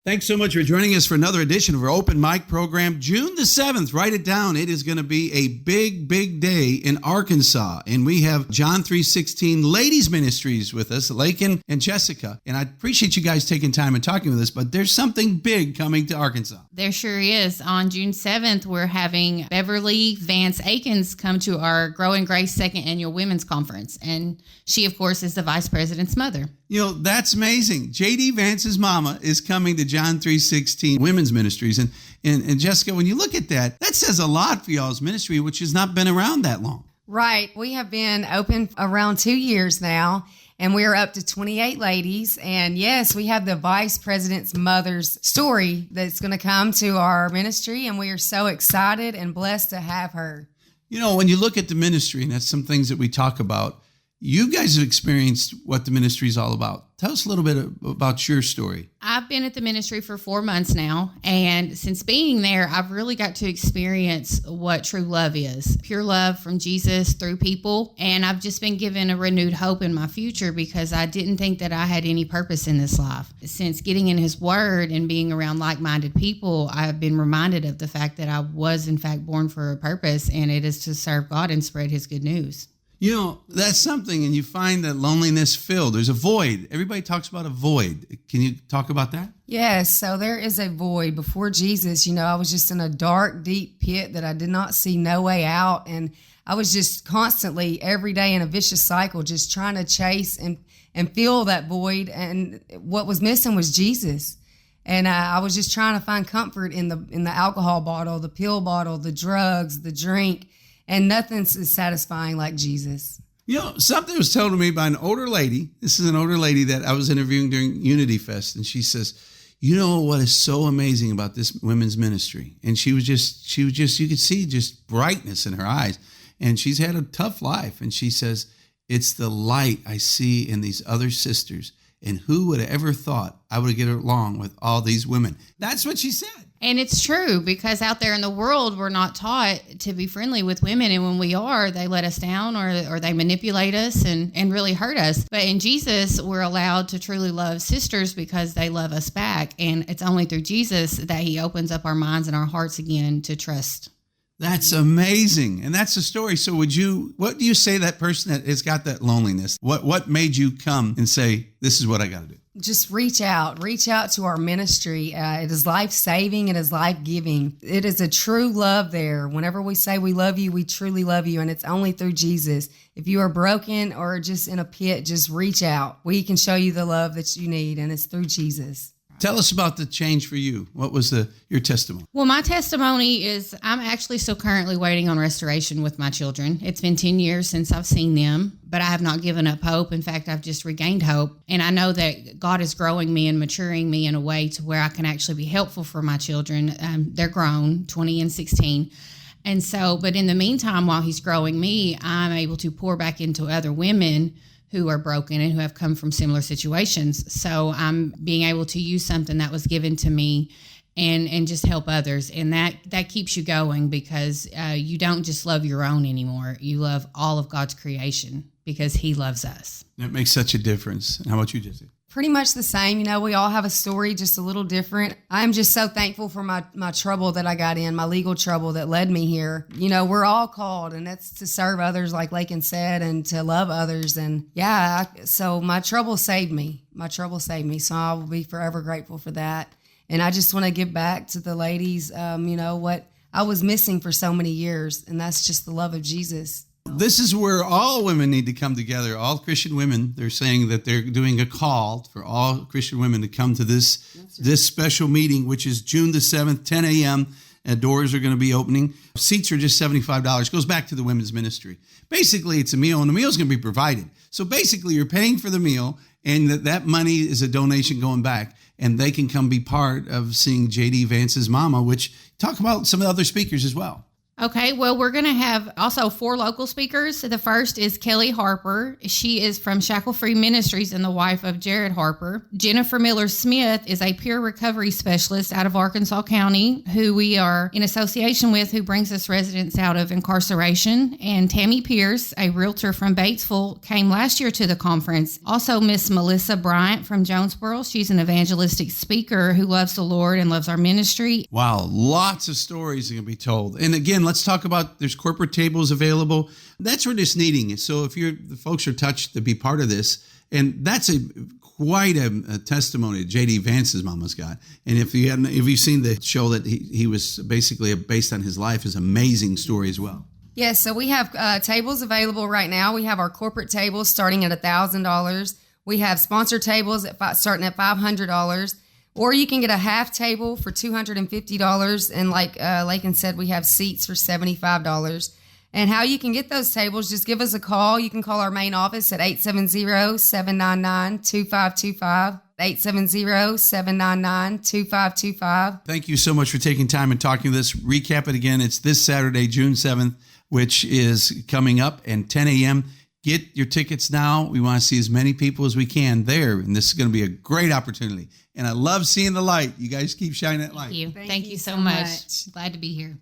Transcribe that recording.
Thanks so much for joining us for another edition of our open mic program. June the 7th, write it down. It is going to be a big, big day in Arkansas. And we have John 3:16 Ladies Ministries with us, Lakin and Jessica. And I appreciate you guys taking time and talking with us, but there's something big coming to Arkansas. There sure is. On June 7th, we're having Beverly Vance Akins come to our Grow in Grace Second Annual Women's Conference. And she, of course, is the Vice President's mother. You know, that's amazing. J.D. Vance's mama is coming to John 3:16 Women's Ministries. And Jessica, when you look at that, that says a lot for y'all's ministry, which has not been around that long. Right. We have been open around 2 years now, and we are up to 28 ladies. And yes, we have the Vice President's mother's story that's going to come to our ministry, and we are so excited and blessed to have her. You know, when you look at the ministry, and that's some things that we talk about, you guys have experienced what the ministry is all about. Tell us a little bit about your story. I've been at the ministry for 4 months now, and since being there, I've really got to experience what true love is. Pure love from Jesus through people, and I've just been given a renewed hope in my future because I didn't think that I had any purpose in this life. Since getting in His Word and being around like-minded people, I've been reminded of the fact that I was, in fact, born for a purpose, and it is to serve God and spread His good news. You know, that's something, and you find that loneliness filled. There's a void. Everybody talks about a void. Can you talk about that? Yes, so there is a void. Before Jesus, I was just in a dark, deep pit that I did not see no way out, and I was just constantly, every day in a vicious cycle, just trying to chase and fill that void, and what was missing was Jesus. And I was just trying to find comfort in the alcohol bottle, the pill bottle, the drugs, the drink, and nothing's as satisfying like Jesus. You know, something was told to me by an older lady. This is an older lady that I was interviewing during Unity Fest. And she says, you know what is so amazing about this women's ministry? And she was just, you could see just brightness in her eyes. And she's had a tough life. And she says, it's the light I see in these other sisters. And who would have ever thought I would get along with all these women? That's what she said. And it's true, because out there in the world, we're not taught to be friendly with women. And when we are, they let us down or they manipulate us and really hurt us. But in Jesus, we're allowed to truly love sisters because they love us back. And it's only through Jesus that He opens up our minds and our hearts again to trust. That's amazing. And that's the story. So what do you say to that person that has got that loneliness? What made you come and say, this is what I got to do? Just reach out to our ministry. It is life-saving. It is life-giving. It is a true love there. Whenever we say we love you, we truly love you. And it's only through Jesus. If you are broken or just in a pit, just reach out. We can show you the love that you need, and it's through Jesus. Tell us about the change for you. What was your testimony? Well, my testimony is I'm actually still currently waiting on restoration with my children. It's been 10 years since I've seen them, but I have not given up hope. In fact, I've just regained hope. And I know that God is growing me and maturing me in a way to where I can actually be helpful for my children. They're grown, 20 and 16. And so, but in the meantime, while He's growing me, I'm able to pour back into other women who are broken and who have come from similar situations. So I'm being able to use something that was given to me and just help others. And that keeps you going because you don't just love your own anymore. You love all of God's creation because He loves us. That makes such a difference. How about you, Jesse? Pretty much the same. We all have a story, just a little different. I'm just so thankful for my trouble that I got in, my legal trouble that led me here. We're all called, and that's to serve others, like Lakin said, and to love others. And so my trouble saved me. So I will be forever grateful for that. And I just want to give back to the ladies, what I was missing for so many years, and that's just the love of Jesus. This is where all women need to come together. All Christian women, they're saying that they're doing a call for all Christian women to come to this special meeting, which is June the 7th, 10 a.m. Doors are going to be opening. Seats are just $75. Goes back to the women's ministry. Basically, it's a meal, and the meal is going to be provided. So basically, you're paying for the meal, and that money is a donation going back, and they can come be part of seeing J.D. Vance's mama, which talk about some of the other speakers as well. Okay, well, we're going to have also 4 local speakers. The first is Kelly Harper. She is from Shackle Free Ministries and the wife of Jared Harper. Jennifer Miller Smith is a peer recovery specialist out of Arkansas County, who we are in association with, who brings us residents out of incarceration. And Tammy Pierce, a realtor from Batesville, came last year to the conference. Also, Miss Melissa Bryant from Jonesboro. She's an evangelistic speaker who loves the Lord and loves our ministry. Wow, lots of stories are going to be told. And again, let's talk about, there's corporate tables available. That's where this needing is. So if the folks are touched to be part of this, and that's quite a testimony J.D. Vance's mama's got. And if you've seen the show that he was basically based on his life, is an amazing story as well. Yes, so we have tables available right now. We have our corporate tables starting at $1,000. We have sponsor tables starting at $500. Or you can get a half table for $250. And like Lakin said, we have seats for $75. And how you can get those tables, just give us a call. You can call our main office at 870-799-2525. 870-799-2525. Thank you so much for taking time and talking to this. Recap it again. It's this Saturday, June 7th, which is coming up, and 10 a.m. Get your tickets now. We want to see as many people as we can there, and this is going to be a great opportunity. And I love seeing the light. You guys keep shining that light. Thank you so much. Glad to be here.